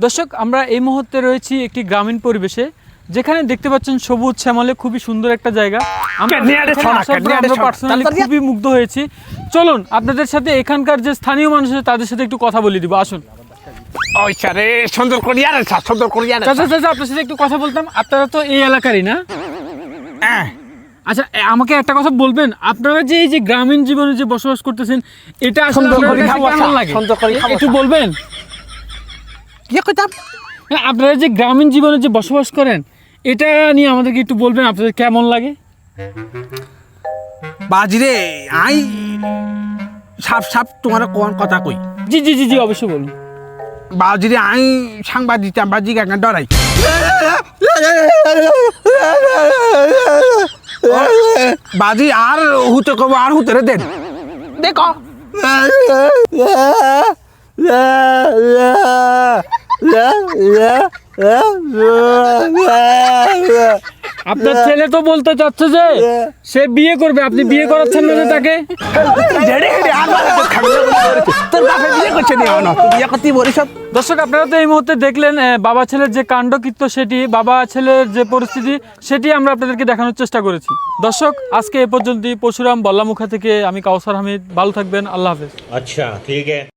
দর্শক, আমরা এই মুহূর্তে রয়েছি একটি গ্রামীণ পরিবেশে, যেখানে দেখতে পাচ্ছেন সবুজ শ্যামলে খুবই সুন্দর একটা জায়গা। আমরা পার্সোনালি খুবই মুগ্ধ হয়েছি। চলুন আপনাদের সাথে এখানকার যে স্থানীয় মানুষ আছে তাদের সাথে একটু কথা বলে দিব, আসুন। আপনার সাথে একটু কথা বলতাম। আপনারা তো এই এলাকারই না? আচ্ছা, আমাকে একটা কথা বলবেন, আপনারা যে এই যে গ্রামীণ জীবনে যে বসবাস করতেছেন, এটা আসলে কেমন লাগে একটু বলবেন? আপনারা যে গ্রামীণ জীবনে যে বসবাস করেন, এটা নিয়ে আমাদেরকে একটু বলবেন, আপনাদের কেমন লাগে? বাজিরে আই সাপ তোমার কোন কথা কই। জি জি জি জি অবশ্যই বলুন। বাজিরে আই সাংবাদিক টাংবাদিক একটা ডরাই বাজি আর হুতে কব আর হুতরে দেন দেখো আপনার ছেলে তো বলতে চাচ্ছে যে সে বিয়ে করবে, আপনি বিয়ে করাচ্ছেন না তাকে? দর্শক, আপনারা তো এই মুহূর্তে দেখলেন বাবা ছেলের যে কাণ্ডকীর্ত, সেটি বাবা ছেলের যে পরিস্থিতি সেটি আমরা আপনাদেরকে দেখানোর চেষ্টা করেছি। দর্শক, আজকে এ পর্যন্তই। পরশুরাম বল্লামুখা থেকে আমি কাউসার হামিদ। ভালো থাকবেন, আল্লাহ হাফেজ। আচ্ছা, ঠিক আছে।